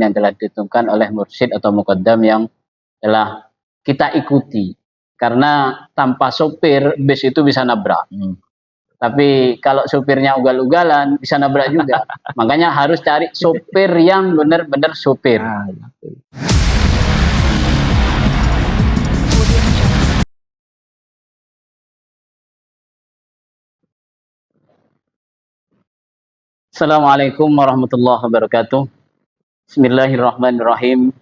yang telah ditentukan oleh mursyid atau muqaddam yang telah kita ikuti. Karena tanpa sopir bis itu bisa nabrak. Tapi kalau sopirnya ugal-ugalan bisa nabrak juga. Makanya harus cari sopir yang benar-benar sopir. Assalamualaikum warahmatullahi wabarakatuh. Bismillahirrahmanirrahim.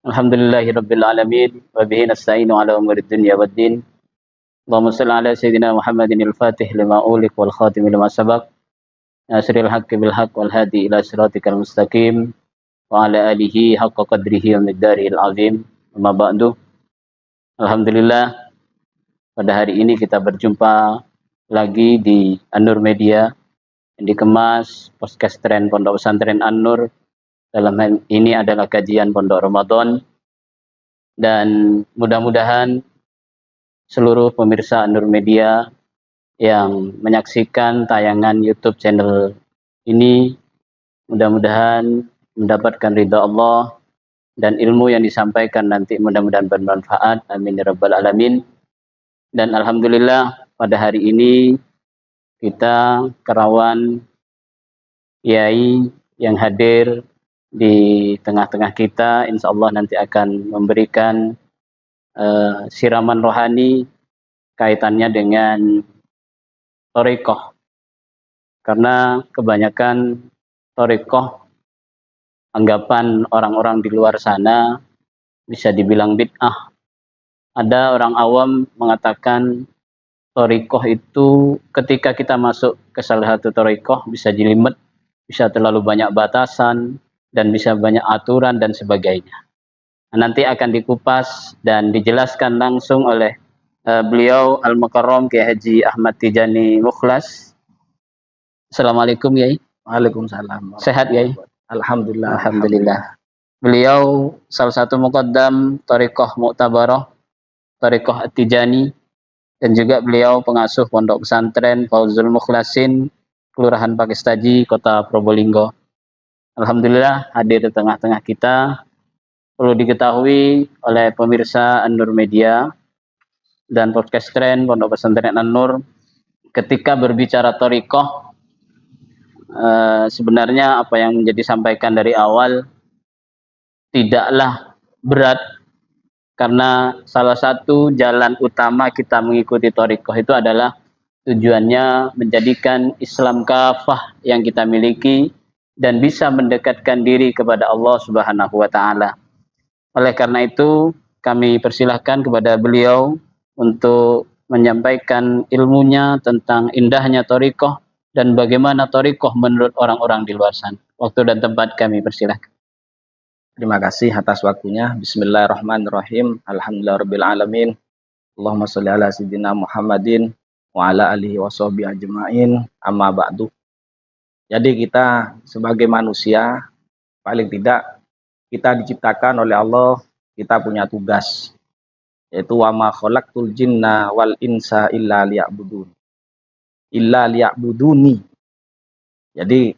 Alhamdulillahirabbil alamin wa bihi nasta'inu ala umurid dunya waddin. Allahumma shalli ala sayyidina Muhammadin al-Fatih lima ulik wal khatim lima sabaq. Nasril haqqi bil haqq wal hadi ila siratikal mustaqim wa ala alihi haqqa qadrihi wa miqdarihil azim. Amma ba'du. Alhamdulillah, pada hari ini kita berjumpa lagi di An-Nur Media yang dikemas podcast tren Pondok Pesantren An-Nur. Dalam hal ini adalah kajian Pondok Ramadan, dan mudah-mudahan seluruh pemirsa An-Nur Media yang menyaksikan tayangan YouTube channel ini mudah-mudahan mendapatkan ridha Allah, dan ilmu yang disampaikan nanti mudah-mudahan bermanfaat. Amin ya rabbal alamin. Dan alhamdulillah pada hari ini kita kerawan Yai yang hadir di tengah-tengah kita, insya Allah nanti akan memberikan siraman rohani kaitannya dengan thariqah. Karena kebanyakan thariqah, anggapan orang-orang di luar sana bisa dibilang bid'ah. Ada orang awam mengatakan thariqah itu ketika kita masuk ke salah satu thariqah bisa jelimet, bisa terlalu banyak batasan, dan bisa banyak aturan dan sebagainya. Nanti akan dikupas dan dijelaskan langsung oleh beliau Al-Mukarram Kiai Haji Ahmad Tijani Mukhlas. Assalamualaikum Yai. Waalaikumsalam. Sehat Yai? Alhamdulillah. Alhamdulillah. Beliau salah satu muqaddam Thariqah Mu'tabarah, Thariqah At-Tijani, dan juga beliau pengasuh Pondok Pesantren Fauzul Mukhlasin, Kelurahan Pakestaji, Kota Probolinggo. Alhamdulillah hadir di tengah-tengah kita. Perlu diketahui oleh pemirsa An-Nur Media dan podcast tren Pondok Pesantren An-Nur, ketika berbicara thariqah, sebenarnya apa yang menjadi sampaikan dari awal tidaklah berat, karena salah satu jalan utama kita mengikuti thariqah itu adalah tujuannya menjadikan Islam kafah yang kita miliki dan bisa mendekatkan diri kepada Allah Subhanahu wa taala. Oleh karena itu, kami persilahkan kepada beliau untuk menyampaikan ilmunya tentang indahnya thariqah dan bagaimana thariqah menurut orang-orang di luar sana. Waktu dan tempat kami persilahkan. Terima kasih atas waktunya. Bismillahirrahmanirrahim. Alhamdulillahirabbil alamin. Allahumma shalli ala sayyidina Muhammadin wa ala alihi washabihi ajmain. Amma ba'du. Jadi kita sebagai manusia, paling tidak kita diciptakan oleh Allah, kita punya tugas, yaitu wa ma khalaqtul jinna wal insa illa liya'buduni. Jadi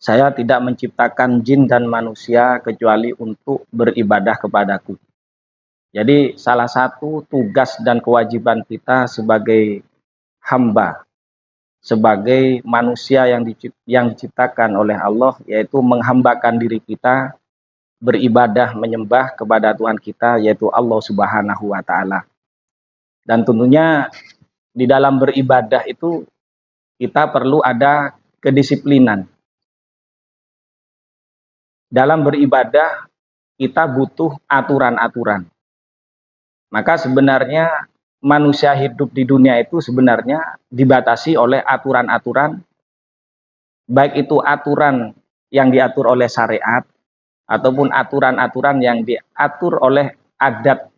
saya tidak menciptakan jin dan manusia kecuali untuk beribadah kepadaku. Jadi salah satu tugas dan kewajiban kita sebagai hamba, sebagai manusia yang diciptakan oleh Allah, yaitu menghambakan diri kita beribadah, menyembah kepada Tuhan kita, yaitu Allah Subhanahu wa taala. Dan tentunya di dalam beribadah itu kita perlu ada kedisiplinan. Dalam beribadah kita butuh aturan-aturan. Maka sebenarnya manusia hidup di dunia itu sebenarnya dibatasi oleh aturan-aturan, baik itu aturan yang diatur oleh syariat ataupun aturan-aturan yang diatur oleh adat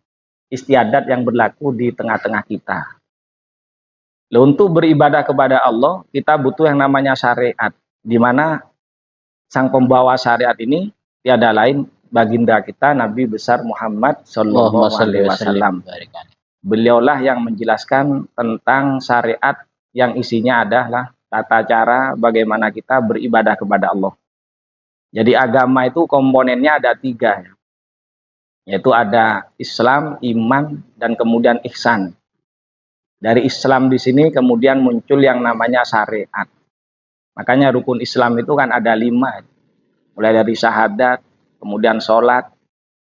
istiadat yang berlaku di tengah-tengah kita. Untuk beribadah kepada Allah kita butuh yang namanya syariat, di mana sang pembawa syariat ini tiada lain baginda kita Nabi besar Muhammad sallallahu alaihi wasallam. Beliaulah yang menjelaskan tentang syariat yang isinya adalah tata cara bagaimana kita beribadah kepada Allah. Jadi agama itu komponennya ada 3, ya. Yaitu ada Islam, iman, dan kemudian ihsan. Dari Islam di sini kemudian muncul yang namanya syariat. Makanya rukun Islam itu kan ada 5, mulai dari syahadat, kemudian sholat.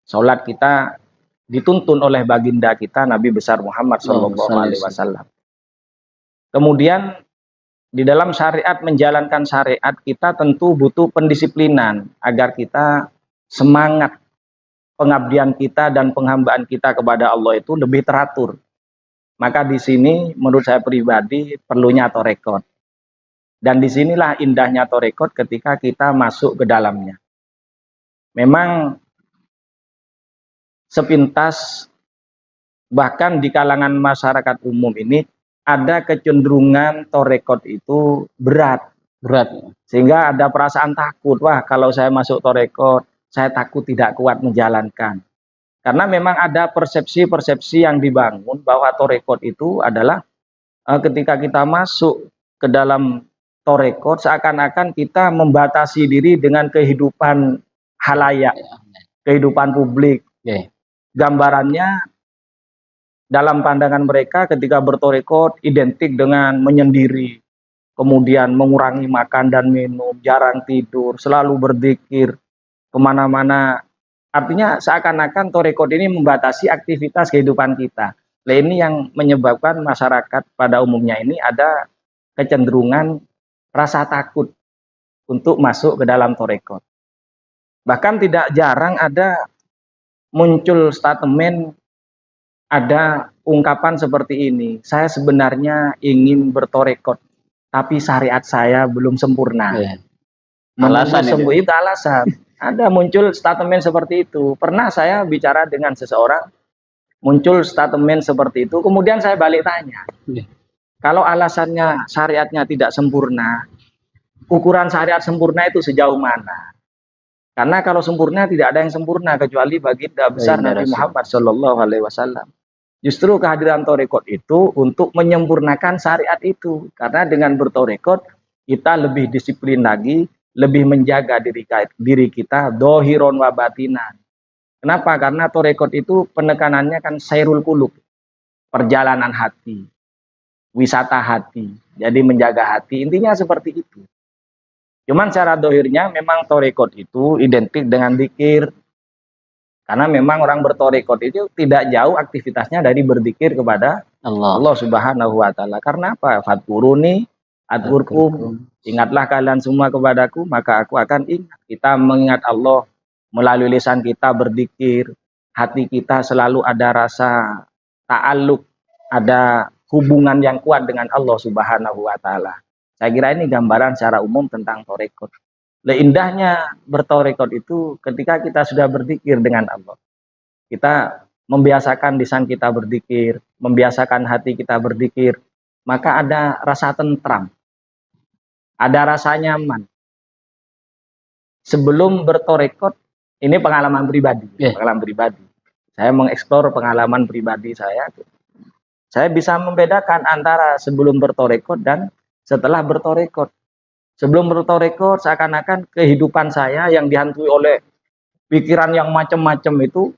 Sholat kita dituntun oleh baginda kita Nabi besar Muhammad Shallallahu Alaihi Wasallam. Kemudian di dalam syariat, menjalankan syariat, kita tentu butuh pendisiplinan agar kita semangat pengabdian kita dan penghambaan kita kepada Allah itu lebih teratur. Maka di sini menurut saya pribadi perlunya tarekat. Dan disinilah indahnya tarekat ketika kita masuk ke dalamnya. Memang sepintas bahkan di kalangan masyarakat umum ini ada kecenderungan tarekat itu berat, sehingga ada perasaan takut. Wah, kalau saya masuk tarekat, saya takut tidak kuat menjalankan. Karena memang ada persepsi-persepsi yang dibangun bahwa tarekat itu adalah ketika kita masuk ke dalam tarekat, seakan-akan kita membatasi diri dengan kehidupan halayak, kehidupan publik. Gambarannya dalam pandangan mereka ketika bertarekat identik dengan menyendiri, kemudian mengurangi makan dan minum, jarang tidur, selalu berzikir, kemana-mana. Artinya seakan-akan tarekat ini membatasi aktivitas kehidupan kita. Nah, ini yang menyebabkan masyarakat pada umumnya ini ada kecenderungan rasa takut untuk masuk ke dalam tarekat. Bahkan tidak jarang ada muncul statement, ada ungkapan seperti ini, saya sebenarnya ingin bertarekat, tapi syariat saya belum sempurna. Alasan itu alasan. Ada muncul statement seperti itu. Pernah saya bicara dengan seseorang, muncul statement seperti itu, kemudian saya balik tanya, kalau alasannya syariatnya tidak sempurna, ukuran syariat sempurna itu sejauh mana? Karena kalau sempurna tidak ada yang sempurna kecuali baginda besar Nabi Muhammad Shallallahu Alaihi Wasallam. Justru kehadiran tarekat itu untuk menyempurnakan syariat itu. Karena dengan bertarekat kita lebih disiplin lagi, lebih menjaga diri kita dohiron wa batinan. Kenapa? Karena tarekat itu penekanannya kan sairul qulub, perjalanan hati, wisata hati. Jadi menjaga hati, intinya seperti itu. Cuman secara dohirnya memang tarekat itu identik dengan zikir. Karena memang orang bertarekat itu tidak jauh aktivitasnya dari berzikir kepada Allah Subhanahu wa taala. Karena apa? Fadkuruni adkurkum. Ingatlah kalian semua kepadaku, maka aku akan ingat. Kita mengingat Allah melalui lisan kita berzikir, hati kita selalu ada rasa ta'alluq, ada hubungan yang kuat dengan Allah Subhanahu wa taala. Saya kira ini gambaran secara umum tentang tarekat. Indahnya bertarekat itu ketika kita sudah berzikir dengan Allah. Kita membiasakan lisan kita berzikir, membiasakan hati kita berzikir, maka ada rasa tentram, ada rasa nyaman. Sebelum bertarekat, ini pengalaman pribadi, pengalaman pribadi. Saya mengeksplor pengalaman pribadi saya. Saya bisa membedakan antara sebelum bertarekat dan setelah bertarekat. Sebelum bertarekat seakan-akan kehidupan saya yang dihantui oleh pikiran yang macam-macam itu,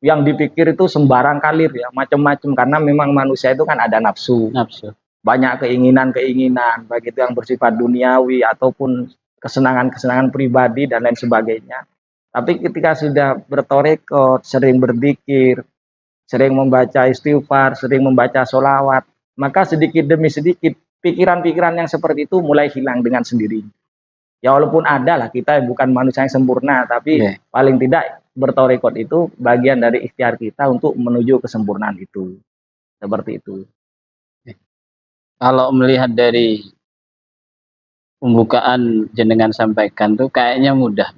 yang dipikir itu sembarang kalir ya, macam-macam, karena memang manusia itu kan ada nafsu. Banyak keinginan-keinginan, baik itu yang bersifat duniawi ataupun kesenangan-kesenangan pribadi dan lain sebagainya. Tapi ketika sudah bertarekat, sering berzikir, sering membaca istighfar, sering membaca sholawat, maka sedikit demi sedikit pikiran-pikiran yang seperti itu mulai hilang dengan sendirinya. Ya walaupun ada lah, kita bukan manusia yang sempurna, tapi paling tidak bertarekat itu bagian dari ikhtiar kita untuk menuju kesempurnaan itu. Seperti itu. Kalau melihat dari pembukaan jenengan sampaikan tuh kayaknya mudah.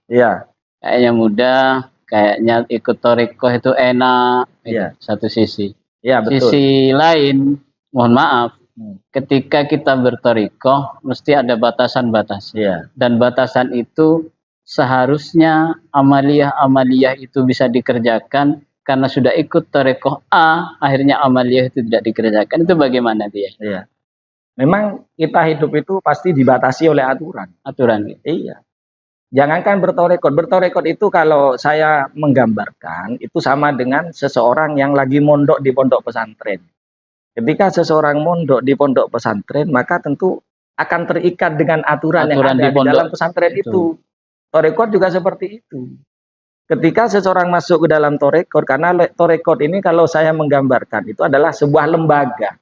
Iya. Kayaknya mudah, kayaknya ikut tarekat itu enak. Iya. Satu sisi. Iya, betul. Sisi lain, mohon maaf, ketika kita bertarekat mesti ada batasan-batasan. Dan batasan itu seharusnya amaliyah-amaliyah itu bisa dikerjakan, karena sudah ikut tarekat A, akhirnya amaliyah itu tidak dikerjakan. Itu bagaimana dia? Iya. Memang kita hidup itu pasti dibatasi oleh aturan. Aturan. Iya. Jangankan bertorekot, bertorekot itu kalau saya menggambarkan itu sama dengan seseorang yang lagi mondok di pondok pesantren. Ketika seseorang mondok di pondok pesantren, maka tentu akan terikat dengan aturan yang Aturan ada di di pondok dalam pesantren itu. itu. Torekot juga seperti itu. Ketika seseorang masuk ke dalam torekot, karena torekot ini kalau saya menggambarkan itu adalah sebuah lembaga.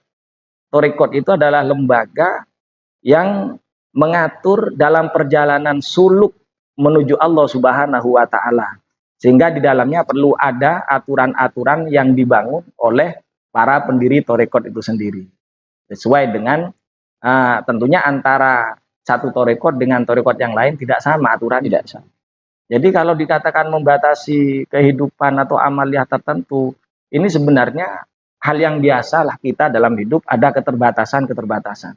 Torekot itu adalah lembaga yang mengatur dalam perjalanan suluk menuju Allah Subhanahu wa taala. Sehingga di dalamnya perlu ada aturan-aturan yang dibangun oleh para pendiri torekot itu sendiri. Sesuai dengan tentunya antara satu torekot dengan torekot yang lain tidak sama aturannya. Tidak sama. Jadi kalau dikatakan membatasi kehidupan atau amaliah tertentu, ini sebenarnya hal yang biasa lah kita dalam hidup ada keterbatasan-keterbatasan.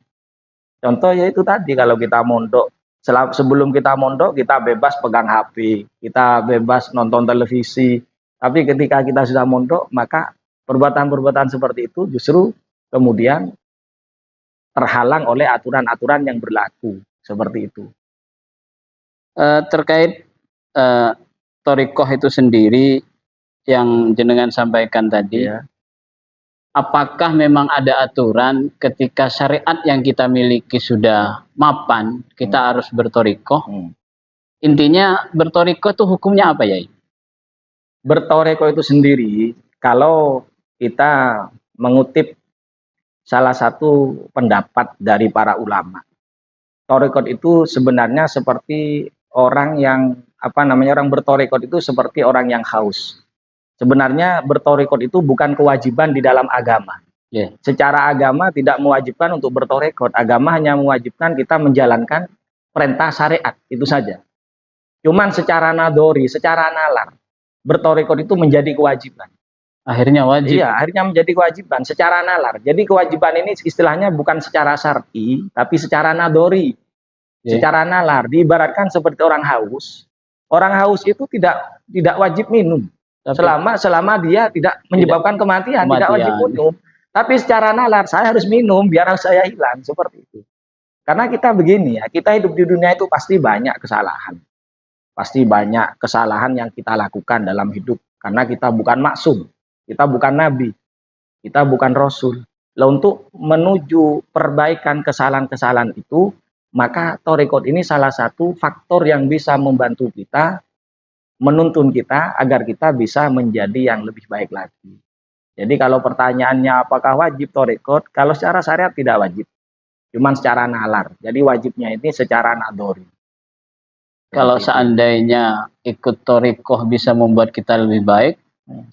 Contoh yaitu tadi kalau kita mondok, sebelum kita mondok kita bebas pegang HP, kita bebas nonton televisi. Tapi ketika kita sudah mondok, maka perbuatan-perbuatan seperti itu justru kemudian terhalang oleh aturan-aturan yang berlaku seperti itu. Terkait torikoh itu sendiri yang jenengan sampaikan tadi, Ya. apakah memang ada aturan ketika syariat yang kita miliki sudah mapan, kita harus bertorikoh? Intinya bertorikoh itu hukumnya apa, Yai? Bertorikoh itu sendiri, kalau kita mengutip salah satu pendapat dari para ulama, torikot itu sebenarnya seperti orang yang orang bertorikot itu seperti orang yang haus. Sebenarnya bertorikot itu bukan kewajiban di dalam agama. Yeah. Secara agama tidak mewajibkan untuk bertorikot. Agama hanya mewajibkan kita menjalankan perintah syariat, itu saja. Cuman secara nadori, secara nalar, bertorikot itu menjadi kewajiban. Akhirnya wajib. Iya, akhirnya menjadi kewajiban secara nalar. Jadi kewajiban ini istilahnya bukan secara syar'i, tapi secara nadori. Yeah. Secara nalar, diibaratkan seperti orang haus. Orang haus itu tidak wajib minum. Selama dia tidak menyebabkan kematian, tidak wajib minum. Tapi secara nalar, saya harus minum biar saya hilang, seperti itu. Karena kita begini ya, kita hidup di dunia itu pasti banyak kesalahan. Pasti banyak kesalahan yang kita lakukan dalam hidup. Karena kita bukan maksum, kita bukan nabi, kita bukan rasul. Lah untuk menuju perbaikan kesalahan-kesalahan itu, maka torikot ini salah satu faktor yang bisa membantu kita, menuntun kita agar kita bisa menjadi yang lebih baik lagi. Jadi kalau pertanyaannya apakah wajib torikot, kalau secara syariat tidak wajib, cuman secara nalar. Jadi wajibnya ini secara nadori. Kalau seandainya ikut torikoh bisa membuat kita lebih baik,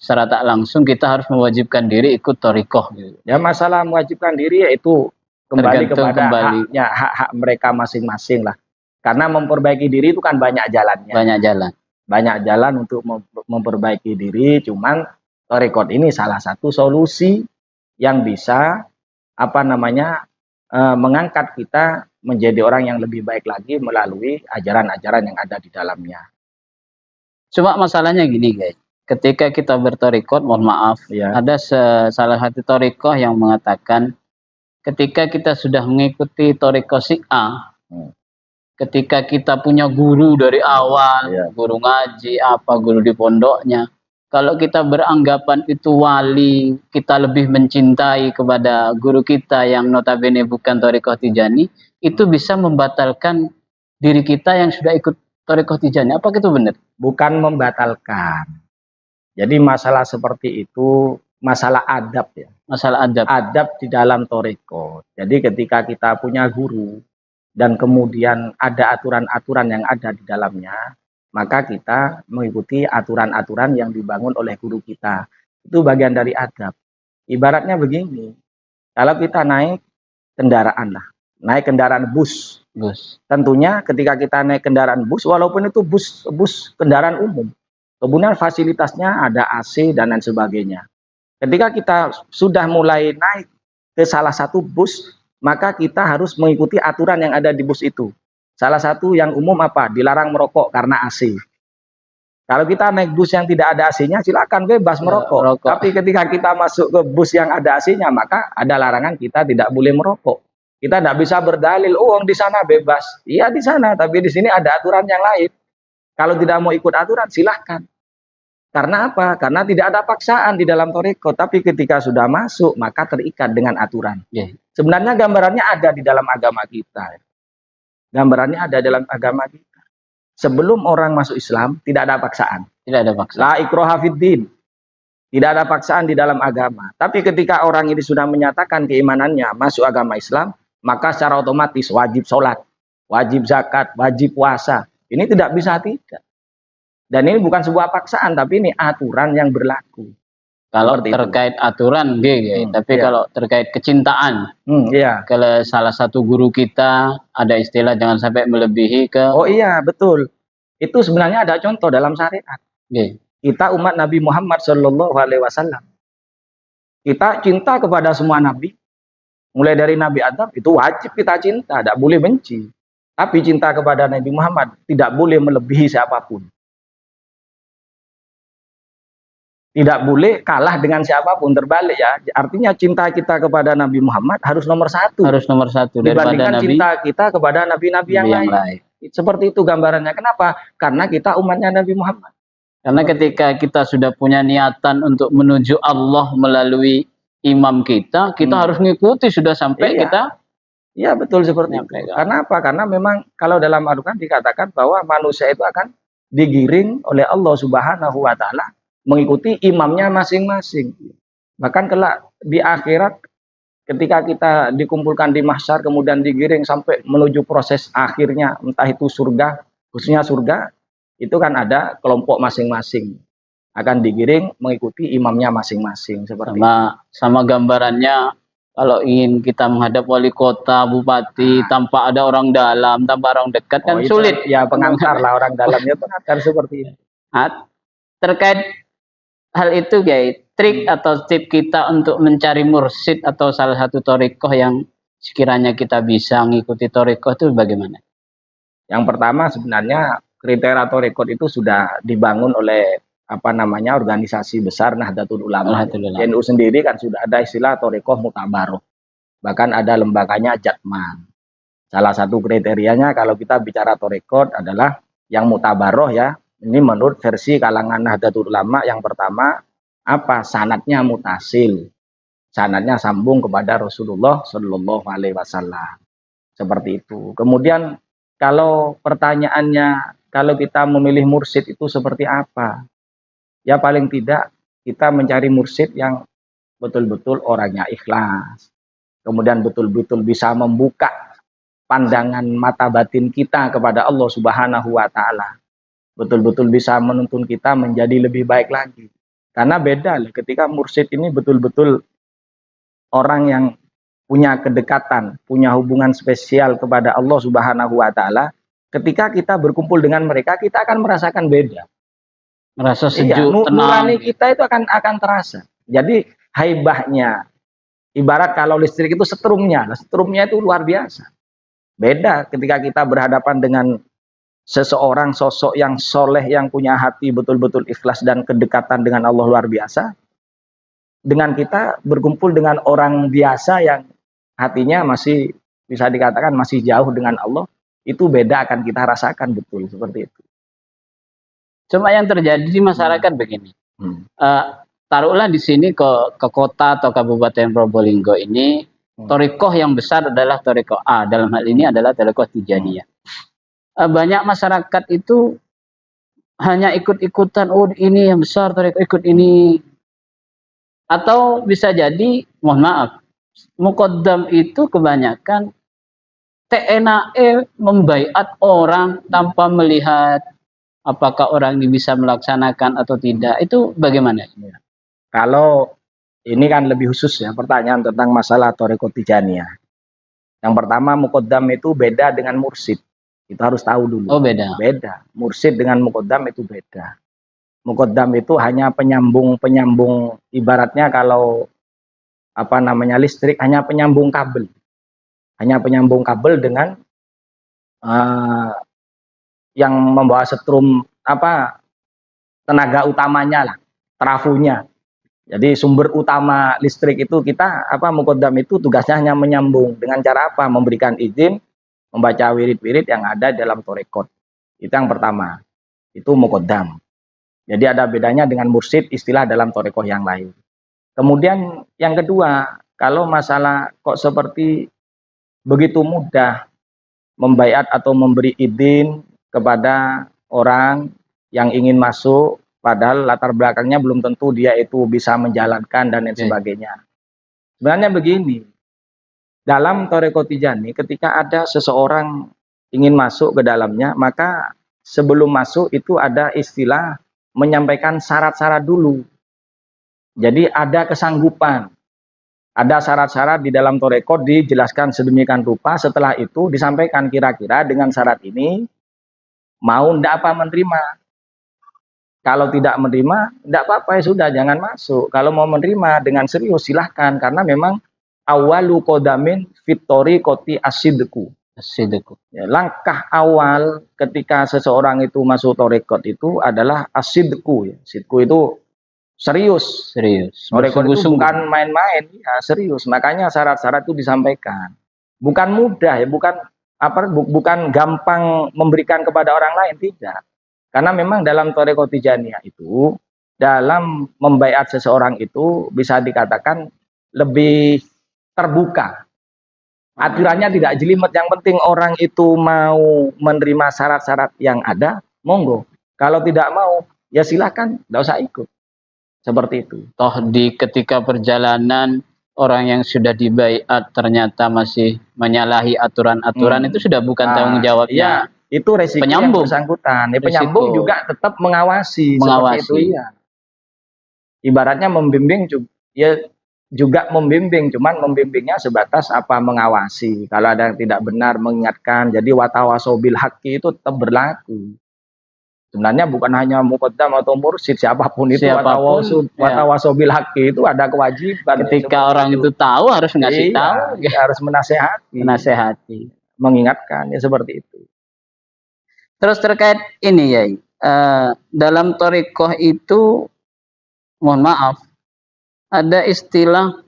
secara tak langsung kita harus mewajibkan diri ikut torikoh. Ya masalah mewajibkan diri yaitu kembali kepada hak mereka masing-masing lah. Karena memperbaiki diri itu kan banyak jalannya. Banyak jalan untuk memperbaiki diri, cuman torikot ini salah satu solusi yang bisa mengangkat kita menjadi orang yang lebih baik lagi melalui ajaran-ajaran yang ada di dalamnya. Cuma masalahnya gini guys, ketika kita bertorikot, mohon maaf, ya, ada salah satu torikoh yang mengatakan ketika kita sudah mengikuti torikoh si A, ketika kita punya guru dari awal, ya, guru ngaji, guru di pondoknya, kalau kita beranggapan itu wali, kita lebih mencintai kepada guru kita yang notabene bukan torikoh Tijani, itu bisa membatalkan diri kita yang sudah ikut torikoh Tijani. Apakah itu benar? Bukan membatalkan. Jadi masalah seperti itu, masalah adab ya. Masalah adab. Adab di dalam torikoh. Jadi ketika kita punya guru, dan kemudian ada aturan-aturan yang ada di dalamnya, maka kita mengikuti aturan-aturan yang dibangun oleh guru kita. Itu bagian dari adab. Ibaratnya begini, kalau kita naik kendaraan lah, naik kendaraan bus. Tentunya ketika kita naik kendaraan bus, walaupun itu bus kendaraan umum, kemudian fasilitasnya ada AC dan lain sebagainya. Ketika kita sudah mulai naik ke salah satu bus, maka kita harus mengikuti aturan yang ada di bus itu. Salah satu yang umum apa? Dilarang merokok karena AC. Kalau kita naik bus yang tidak ada AC-nya, silakan bebas merokok. Tapi ketika kita masuk ke bus yang ada AC-nya, maka ada larangan kita tidak boleh merokok. Kita tidak bisa berdalil, oh di sana bebas. Iya di sana, tapi di sini ada aturan yang lain. Kalau tidak mau ikut aturan, silahkan. Karena apa? Karena tidak ada paksaan di dalam toriko. Tapi ketika sudah masuk, maka terikat dengan aturan. Yeah. Sebenarnya gambarannya ada di dalam agama kita. Gambarannya ada dalam agama kita. Sebelum orang masuk Islam, tidak ada paksaan. Tidak ada paksaan. La ikraha fiddin. Tidak ada paksaan di dalam agama. Tapi ketika orang ini sudah menyatakan keimanannya masuk agama Islam, maka secara otomatis wajib sholat, wajib zakat, wajib puasa. Ini tidak bisa tidak. Dan ini bukan sebuah paksaan, tapi ini aturan yang berlaku. Kalau terkait aturan, tapi iya. Kalau terkait kecintaan, iya. Kalau salah satu guru kita ada istilah jangan sampai melebihi ke. Oh iya, betul. Itu sebenarnya ada contoh dalam syariat. Kita umat Nabi Muhammad Shallallahu Alaihi Wasallam. Kita cinta kepada semua nabi, mulai dari Nabi Adam itu wajib kita cinta, tidak boleh benci. Tapi cinta kepada Nabi Muhammad tidak boleh melebihi siapapun. Tidak boleh kalah dengan siapapun, terbalik ya. Artinya cinta kita kepada Nabi Muhammad harus nomor satu. Harus nomor satu dibandingkan cinta kita kepada nabi-nabi yang lain. Seperti itu gambarannya. Kenapa? Karena kita umatnya Nabi Muhammad. Karena ketika kita sudah punya niatan untuk menuju Allah melalui imam kita, harus mengikuti sudah sampai kita. Iya betul seperti itu. Karena apa? Karena memang kalau dalam Al-Quran dikatakan bahwa manusia itu akan digiring oleh Allah Subhanahu Wa Taala mengikuti imamnya masing-masing. Bahkan kelak di akhirat ketika kita dikumpulkan di mahsyar kemudian digiring sampai menuju proses akhirnya, entah itu surga, khususnya surga, itu kan ada kelompok masing-masing akan digiring mengikuti imamnya masing-masing. Seperti sama gambarannya kalau ingin kita menghadap wali kota, bupati, tanpa ada orang dalam, tanpa orang dekat kan sulit. Ya pengantar lah orang dalamnya pengantar seperti itu. Terkait hal itu trik atau tip kita untuk mencari mursyid atau salah satu thariqah yang sekiranya kita bisa mengikuti thariqah itu bagaimana? Yang pertama sebenarnya kriteria thariqah itu sudah dibangun oleh organisasi besar Nahdlatul Ulama. NU sendiri kan sudah ada istilah thariqah mutabaroh. Bahkan ada lembaganya Jatman. Salah satu kriterianya kalau kita bicara thariqah adalah yang mutabaroh ya. Ini menurut versi kalangan Nahdlatul Ulama yang pertama sanadnya mutasil, sanadnya sambung kepada Rasulullah Shallallahu Alaihi Wasallam, seperti itu. Kemudian kalau pertanyaannya kalau kita memilih mursyid itu seperti apa? Ya paling tidak kita mencari mursyid yang betul-betul orangnya ikhlas, kemudian betul-betul bisa membuka pandangan mata batin kita kepada Allah Subhanahu Wa Taala. Betul-betul bisa menuntun kita menjadi lebih baik lagi. Karena beda ketika mursyid ini betul-betul orang yang punya kedekatan, punya hubungan spesial kepada Allah Subhanahu Wa Taala. Ketika kita berkumpul dengan mereka, kita akan merasakan beda. Merasa sejuk, tenang. Nurani kita itu akan terasa. Jadi haibahnya, ibarat kalau listrik itu setrumnya itu luar biasa. Beda ketika kita berhadapan dengan seseorang sosok yang soleh, yang punya hati betul-betul ikhlas dan kedekatan dengan Allah luar biasa, dengan kita berkumpul dengan orang biasa yang hatinya masih bisa dikatakan masih jauh dengan Allah, itu beda akan kita rasakan betul seperti itu. Cuma yang terjadi di masyarakat begini, taruhlah di sini ke kota atau kabupaten Probolinggo ini, thariqah yang besar adalah thariqah A, dalam hal ini adalah thariqah Tijaniyah. Banyak masyarakat itu hanya ikut-ikutan, ini yang besar, ikut ini. Atau bisa jadi, mohon maaf, muqaddam itu kebanyakan TNAE membaiat orang tanpa melihat apakah orang ini bisa melaksanakan atau tidak. Itu bagaimana? Kalau ini kan lebih khusus ya, pertanyaan tentang masalah thariqah Tijaniyah. Yang pertama, muqaddam itu beda dengan mursyid. Itu harus tahu dulu. Oh beda. Beda. Mursyid dengan muqaddam itu beda. Muqaddam itu hanya penyambung ibaratnya kalau listrik hanya penyambung kabel. Hanya penyambung kabel dengan yang membawa setrum tenaga utamanya lah, trafonya. Jadi sumber utama listrik itu kita muqaddam itu tugasnya hanya menyambung dengan cara apa? Memberikan izin membaca wirid-wirid yang ada dalam thariqah. Itu yang pertama. itu muqaddam. Jadi ada bedanya dengan mursyid istilah dalam thariqah yang lain. Kemudian yang kedua, kalau masalah kok seperti begitu mudah membaiat atau memberi izin kepada orang yang ingin masuk, padahal latar belakangnya belum tentu dia itu bisa menjalankan dan lain sebagainya. Sebenarnya begini, dalam thariqah Tijani ketika ada seseorang ingin masuk ke dalamnya, maka sebelum masuk itu ada istilah menyampaikan syarat-syarat dulu. Jadi ada kesanggupan, ada syarat-syarat di dalam thariqah dijelaskan sedemikian rupa. Setelah itu disampaikan kira-kira dengan syarat ini mau ndak apa menerima. Kalau tidak menerima, tidak apa-apa, ya sudah, jangan masuk. Kalau mau menerima dengan serius silahkan, karena memang awalu kodamin fitori koti asidku. Ya, langkah awal ketika seseorang itu masuk thariqah itu adalah asidku. Ya. Sidku itu serius. Thariqah itu bukan main-main, ya serius. Makanya syarat-syarat itu disampaikan. Bukan mudah ya, bukan gampang memberikan kepada orang lain, tidak. Karena memang dalam thariqah Tijaniyah itu, dalam membaiat seseorang itu bisa dikatakan lebih terbuka. Aturannya tidak jelimet, yang penting orang itu mau menerima syarat-syarat yang ada, monggo. Kalau tidak mau, ya silakan, tidak usah ikut. Seperti itu. Toh di ketika perjalanan orang yang sudah dibaiat ternyata masih menyalahi aturan-aturan, itu sudah bukan tanggung jawabnya. Iya. Itu resiko yang bersangkutan. Ya, penyambung juga tetap mengawasi. Seperti itu, iya. Ibaratnya membimbing juga membimbing, cuman membimbingnya sebatas apa, mengawasi. Kalau ada yang tidak benar mengingatkan. Jadi watawasau bil haqqi itu tetap berlaku. Sebenarnya bukan hanya muqaddam atau mursyid, siapapun itu watawasau bil haqqi itu ada kewajiban. Ketika orang itu tahu harus ngasih tahu, harus menasehati, mengingatkan, ya seperti itu. Terus terkait ini ya, dalam thariqah itu, mohon maaf, ada istilah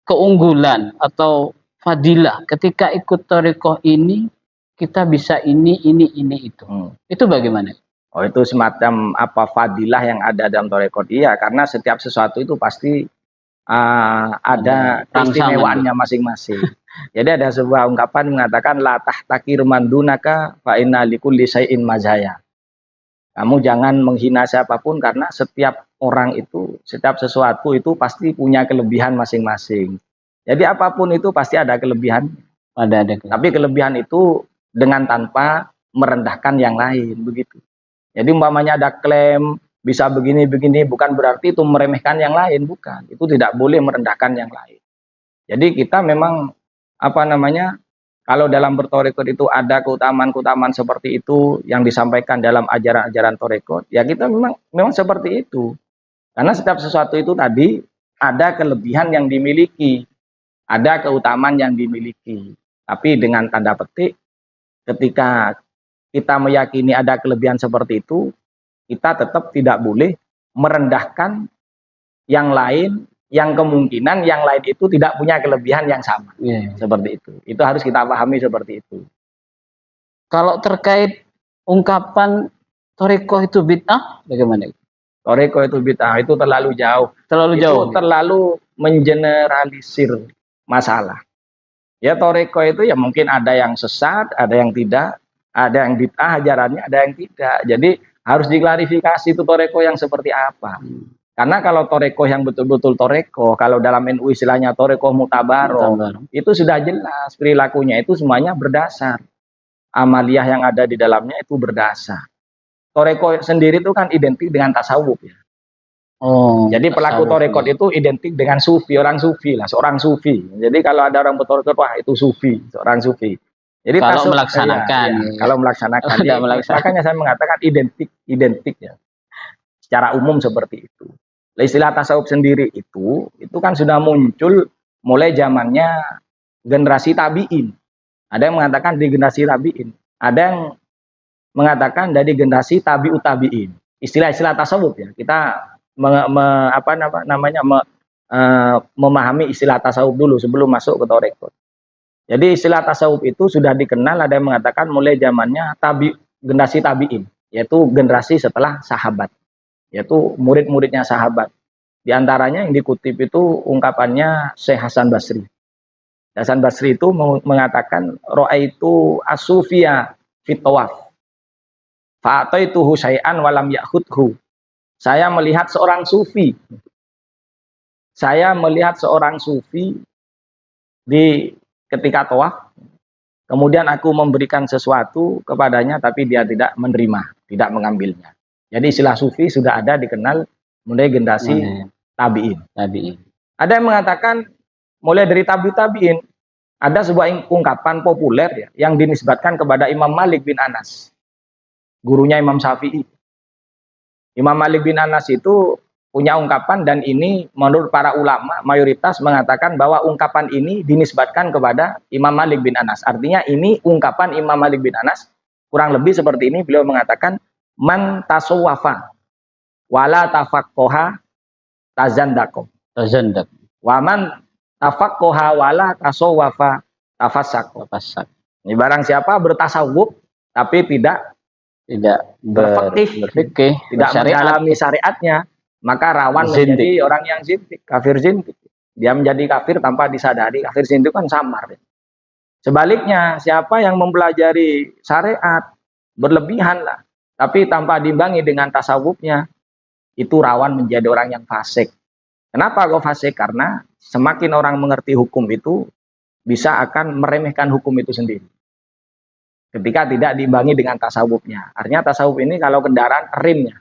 keunggulan atau fadilah. Ketika ikut thariqah ini, kita bisa ini itu. Itu bagaimana? Oh, itu semacam apa fadilah yang ada dalam thariqah. Iya, karena setiap sesuatu itu pasti ada keistimewaannya masing-masing. Jadi ada sebuah ungkapan mengatakan la tahtakir mandunaka fa inna likulli syai'in mazaya. Kamu jangan menghina siapapun, karena setiap orang itu, setiap sesuatu itu pasti punya kelebihan masing-masing. Jadi apapun itu pasti ada kelebihan. Tapi kelebihan itu dengan tanpa merendahkan yang lain, begitu. Jadi umpamanya ada klaim bisa begini-begini, bukan berarti itu meremehkan yang lain, bukan. Itu tidak boleh merendahkan yang lain. Jadi kita memang kalau dalam berthariqah itu ada keutamaan-keutamaan seperti itu yang disampaikan dalam ajaran-ajaran thariqah, ya kita memang seperti itu. Karena setiap sesuatu itu tadi ada kelebihan yang dimiliki, ada keutamaan yang dimiliki. Tapi dengan tanda petik, ketika kita meyakini ada kelebihan seperti itu, kita tetap tidak boleh merendahkan yang lain, yang kemungkinan yang lain itu tidak punya kelebihan yang sama. Seperti itu. Itu harus kita pahami seperti itu. Kalau terkait ungkapan thariqah itu bid'ah, bagaimana? Thariqah itu bid'ah itu terlalu jauh. Itu terlalu mengeneralisir masalah. Ya, thariqah itu ya mungkin ada yang sesat, ada yang tidak, ada yang bid'ah ajarannya, ada yang tidak. Jadi harus diklarifikasi itu thariqah yang seperti apa. Karena kalau thariqah yang betul-betul thariqah, kalau dalam NU istilahnya thariqah mutabaroh, itu sudah jelas perilakunya itu semuanya berdasar. Amaliyah yang ada di dalamnya itu berdasar. Thariqah sendiri itu kan identik dengan tasawuf ya. Jadi pelaku thariqah itu identik dengan sufi, orang sufi lah, seorang sufi. Jadi kalau ada orang berthariqah, wah itu sufi, seorang sufi. Jadi kalau melaksanakan, kalau melaksanakan, makanya saya mengatakan identik ya. Secara umum seperti itu. Istilah tasawuf sendiri itu kan sudah muncul mulai zamannya generasi tabi'in. Ada yang mengatakan di generasi tabi'in, ada yang mengatakan dari generasi tabi'ut tabi'in. Istilah-istilah tasawuf ya. Kita memahami istilah tasawuf dulu sebelum masuk ke thariqah. Jadi istilah tasawuf itu sudah dikenal, ada yang mengatakan mulai zamannya generasi tabi'in, yaitu generasi setelah sahabat, yaitu murid-muridnya sahabat. Di antaranya yang dikutip itu ungkapannya Syekh Hasan Basri. Hasan Basri itu mengatakan ra'aitu as-sufia fit tawaf. Fa'ataituhu syai'an walam ya'khudhu. Saya melihat seorang sufi. Saya melihat seorang sufi di ketika tawaf. Kemudian aku memberikan sesuatu kepadanya tapi dia tidak menerima, tidak mengambilnya. Jadi istilah sufi sudah ada dikenal mulai generasi tabi'in. Ada yang mengatakan mulai dari tabi'in. Ada sebuah ungkapan populer ya, yang dinisbatkan kepada Imam Malik bin Anas, gurunya Imam Syafi'i. Imam Malik bin Anas itu punya ungkapan, dan ini menurut para ulama mayoritas mengatakan bahwa ungkapan ini dinisbatkan kepada Imam Malik bin Anas. Artinya ini ungkapan Imam Malik bin Anas kurang lebih seperti ini. Beliau mengatakan man tasawwafa wala tafaqqaha tazandaqo. Wa man tafaqqaha wala tasawwafa tafassaqo. Ini barang siapa bertasawuf tapi tidak berfikih, tidak menjalani syariatnya, maka rawan menjadi orang yang zindik, kafir zindik. Dia menjadi kafir tanpa disadari. Kafir zindik kan samar. Sebaliknya, siapa yang mempelajari syariat berlebihan lah, tapi tanpa diimbangi dengan tasawufnya, itu rawan menjadi orang yang fasik. Kenapa kok fasik? Karena semakin orang mengerti hukum itu, bisa akan meremehkan hukum itu sendiri. Ketika tidak diimbangi dengan tasawufnya. Artinya tasawuf ini kalau kendaraan rim.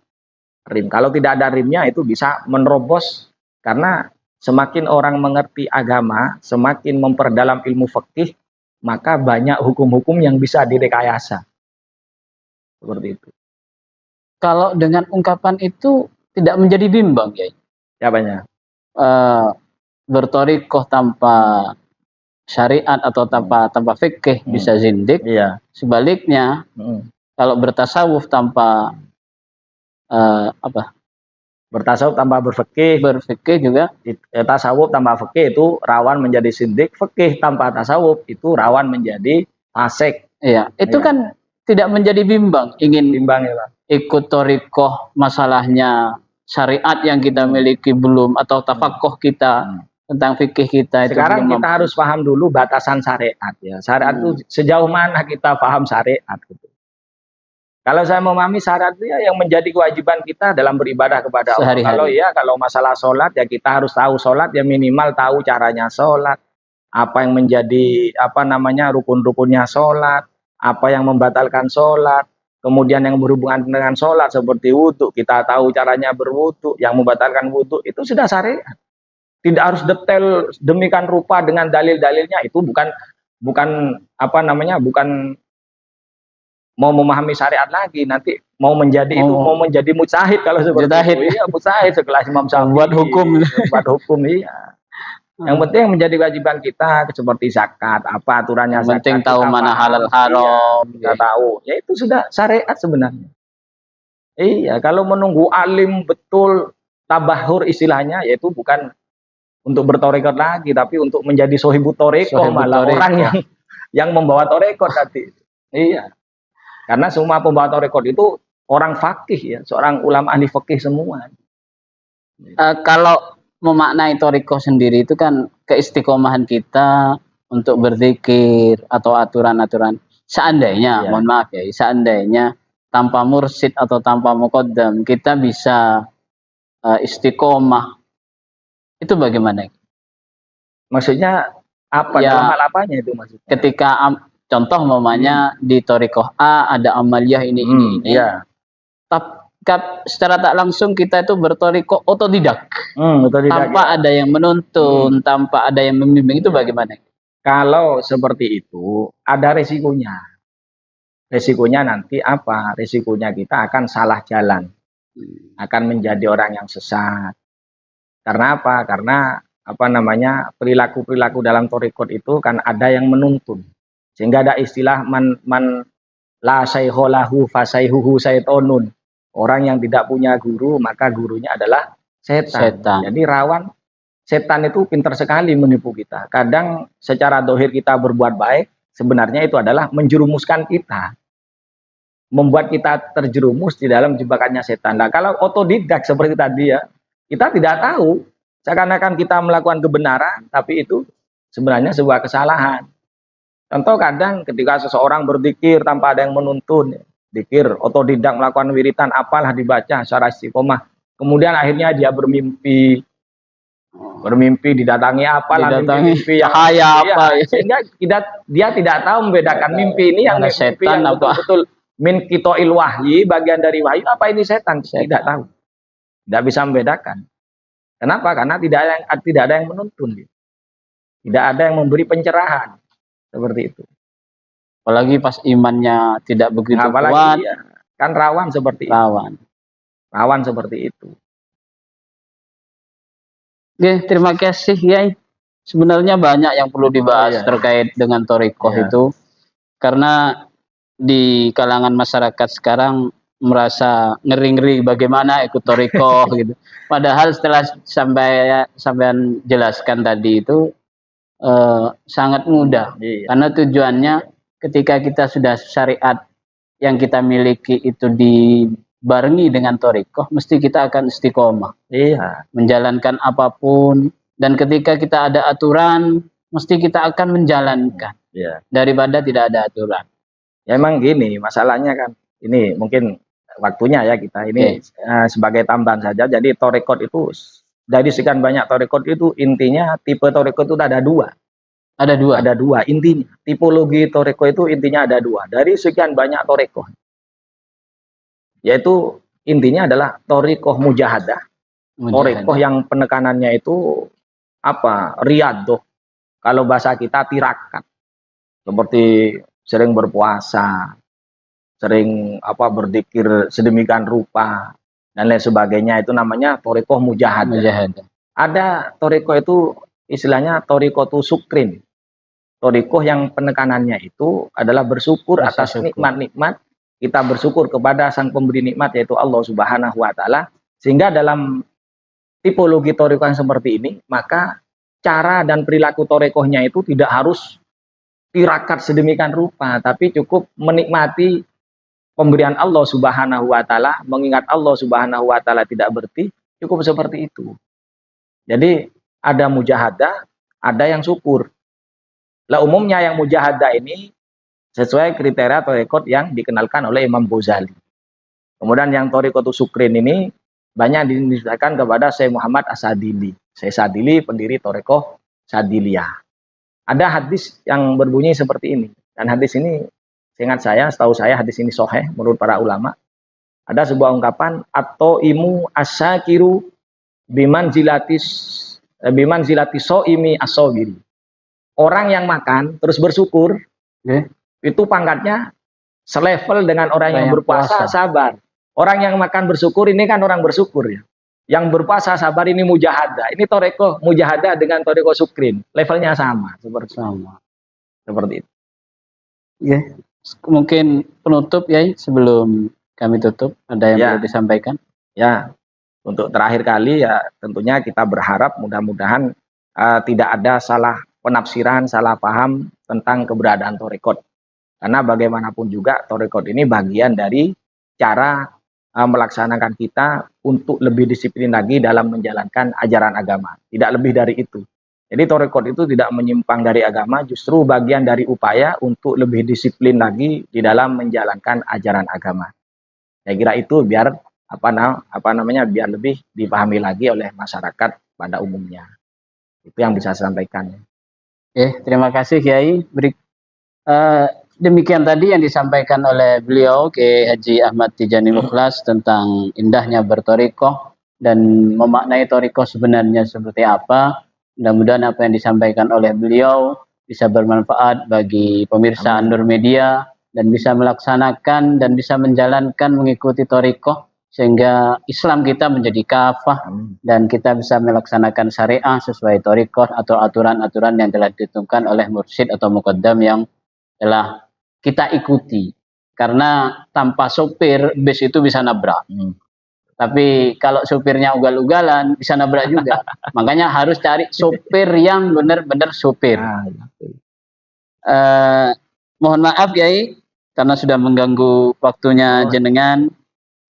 Kalau tidak ada rimnya itu bisa menerobos, karena semakin orang mengerti agama, semakin memperdalam ilmu fikih, maka banyak hukum-hukum yang bisa direkayasa. Seperti itu. Kalau dengan ungkapan itu tidak menjadi bimbang ya? Siapanya? Bertorikoh tanpa syariat atau tanpa fikih bisa zindik. Iya. Sebaliknya, kalau bertasawuf tanpa bertasawuf tanpa berfikih juga, tasawuf tanpa fikih itu rawan menjadi zindik. Fikih tanpa tasawuf itu rawan menjadi fasik. Iya, itu kan tidak menjadi bimbang. Ingin bimbang ya, Pak. Ikut torikoh, masalahnya syariat yang kita miliki belum, atau tafakoh kita tentang fikih kita. Sekarang kita harus paham dulu batasan syariat ya. Syariat itu sejauh mana kita paham syariat gitu. Kalau saya memahami syariat itu ya yang menjadi kewajiban kita dalam beribadah kepada Allah. Kalau masalah sholat ya kita harus tahu sholat, ya minimal tahu caranya sholat, apa yang menjadi rukun-rukunnya sholat, apa yang membatalkan sholat, kemudian yang berhubungan dengan sholat seperti wudhu, kita tahu caranya berwudhu, yang membatalkan wudhu itu sudah syariat. Tidak harus detail demikian rupa dengan dalil-dalilnya, itu bukan mau memahami syariat lagi, nanti mau menjadi mujtahid kalau seperti itu. Iya, mujtahid sekelas Imam Syafi'i. Buat hukum iya. Yang penting yang menjadi kewajiban kita seperti zakat, apa aturannya zakat. Yang penting tahu mana halal haram. Kita tahu. Ya itu sudah syariat sebenarnya. Iya, kalau menunggu alim betul tabahur istilahnya, yaitu bukan untuk bertorekot lagi, tapi untuk menjadi sohibut torekoh, malah orang yang membawa torekot tadi. Iya. Karena semua pembawa torekot itu orang fakih ya, seorang ulama ahli fikih semua. Kalau memaknai torekoh sendiri itu kan keistiqomahan kita untuk berzikir atau aturan-aturan. Seandainya, mohon maaf ya, seandainya tanpa mursyid atau tanpa muqaddam kita bisa istiqomah, itu bagaimana? Maksudnya apa? Ya, dalam hal apanya itu maksudnya? Ketika contoh umpamanya di torikoh A ada amaliyah ini. Iya. Secara tak langsung kita itu bertorikoh otodidak. Tanpa ada yang menuntun, tanpa ada yang membimbing, itu bagaimana? Kalau seperti itu ada resikonya. Resikonya nanti apa? Resikonya kita akan salah jalan. Akan menjadi orang yang sesat. Karena apa? Karena perilaku-perilaku dalam torikot itu kan ada yang menuntun. Sehingga ada istilah man la sayholahu fasayhuhu syaitonun. Orang yang tidak punya guru, maka gurunya adalah setan. Jadi rawan setan itu pintar sekali menipu kita. Kadang secara dohir kita berbuat baik, sebenarnya itu adalah menjerumuskan kita, membuat kita terjerumus di dalam jebakannya setan. Nah, kalau otodidak seperti tadi ya, kita tidak tahu, seakan-akan kita melakukan kebenaran, tapi itu sebenarnya sebuah kesalahan. Contoh kadang ketika seseorang berzikir tanpa ada yang menuntun, zikir otodidak melakukan wiritan apalah dibaca secara istiqomah, kemudian akhirnya dia bermimpi didatangi apalah mimpi-mimpi yang cahaya iya, apa ya. sehingga dia tidak tahu membedakan mimpi ini yang Mana mimpi setan yang apa? betul-betul min qitoil wahyi, bagian dari wahyu, apa ini setan, tidak tahu, tidak bisa membedakan. Kenapa? Karena tidak ada yang menuntun, tidak ada yang memberi pencerahan seperti itu. Apalagi pas imannya tidak begitu Nah, apalagi kuat, iya, kan rawan seperti itu. Rawan seperti itu. Oke, terima kasih Yai. Sebenarnya banyak yang perlu dibahas terkait dengan thariqah itu, karena di kalangan masyarakat sekarang merasa ngeri-ngeri bagaimana ikut thariqah gitu. Padahal setelah sampean jelaskan tadi itu sangat mudah, karena tujuannya ketika kita sudah syariat yang kita miliki itu dibarengi dengan thariqah, mesti kita akan istiqomah. Iya. Menjalankan apapun, dan ketika kita ada aturan, mesti kita akan menjalankan. Iya. Daripada tidak ada aturan. Ya emang gini, masalahnya kan, ini mungkin waktunya ya kita ini sebagai tambahan saja. Jadi thariqah itu dari sekian banyak thariqah itu intinya tipe thariqah itu ada dua. Ada dua. Ada dua intinya. Tipologi thariqah itu intinya ada dua. Dari sekian banyak thariqah, yaitu intinya adalah thariqah mujahadah. Thariqah yang penekanannya itu apa? Riyadhah. Kalau bahasa kita tirakat. Seperti sering berpuasa, sering berzikir sedemikian rupa dan lain sebagainya, itu namanya thariqah mujahadah. Ada thariqah itu istilahnya thariqatu syukrin. Thariqah yang penekanannya itu adalah bersyukur atas nikmat-nikmat, kita bersyukur kepada sang pemberi nikmat yaitu Allah Subhanahu wa taala. Sehingga dalam tipologi thariqah yang seperti ini, maka cara dan perilaku thariqahnya itu tidak harus tirakat sedemikian rupa, tapi cukup menikmati pemberian Allah Subhanahu wa taala, mengingat Allah Subhanahu wa taala tidak berhenti, cukup seperti itu. Jadi ada mujahadah, ada yang syukur. Lah umumnya yang mujahadah ini sesuai kriteria thariqah yang dikenalkan oleh Imam Ghazali. Kemudian yang thariqatu syukrin ini banyak dinisbatkan kepada Syekh Muhammad As-Sadili. Syekh Sadili pendiri thariqah Sadiliyah. Ada hadis yang berbunyi seperti ini, dan hadis ini setahu saya hadis ini sahih menurut para ulama. Ada sebuah ungkapan, atau imu asyakiru biman zilati soimi asobiri. Orang yang makan terus bersyukur, itu pangkatnya selevel dengan orang yang berpuasa sabar. Orang yang makan bersyukur ini kan orang bersyukur ya. Yang berpuasa sabar ini mujahadah. Ini thariqah mujahadah dengan thariqah syukrin. Levelnya sama. Seperti itu. Ya, mungkin penutup ya sebelum kami tutup, ada yang perlu disampaikan? Ya, untuk terakhir kali ya tentunya kita berharap mudah-mudahan tidak ada salah penafsiran, salah paham tentang keberadaan thariqah. Karena bagaimanapun juga thariqah ini bagian dari cara melaksanakan kita untuk lebih disiplin lagi dalam menjalankan ajaran agama. Tidak lebih dari itu. Jadi thariqah itu tidak menyimpang dari agama, justru bagian dari upaya untuk lebih disiplin lagi di dalam menjalankan ajaran agama. Saya kira itu biar biar lebih dipahami lagi oleh masyarakat pada umumnya. Itu yang bisa saya sampaikan. Terima kasih Kiai. Demikian tadi yang disampaikan oleh beliau Kiai Haji Ahmad Tijani Mukhlas tentang indahnya berthariqah dan memaknai thariqah sebenarnya seperti apa. Mudah-mudahan apa yang disampaikan oleh beliau bisa bermanfaat bagi pemirsa An-Nur Media dan bisa melaksanakan dan bisa menjalankan mengikuti thariqah sehingga Islam kita menjadi kafah dan kita bisa melaksanakan syariah sesuai thariqah atau aturan-aturan yang telah ditentukan oleh mursyid atau muqaddam yang telah kita ikuti. Karena tanpa sopir bis itu bisa nabrak. Tapi kalau supirnya ugal-ugalan bisa nabrak juga. Makanya harus cari supir yang benar-benar supir. Nah, gitu. Mohon maaf Kiai karena sudah mengganggu waktunya Oh, jenengan,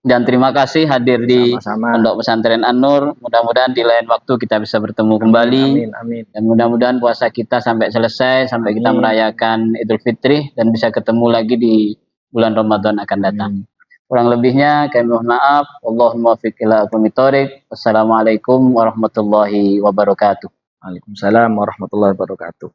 dan terima kasih hadir di sama-sama. Pondok Pesantren An-Nur. Mudah-mudahan di lain waktu kita bisa bertemu kembali. Amin, amin. Dan mudah-mudahan puasa kita sampai selesai, sampai kita Amin. merayakan Idul Fitri dan bisa ketemu lagi di bulan Ramadan akan datang. Amin. Kurang lebihnya kami mohon maaf. Allahumma fiq ila aqwamit thoriq. Wassalamualaikum warahmatullahi wabarakatuh. Waalaikumsalam warahmatullahi wabarakatuh.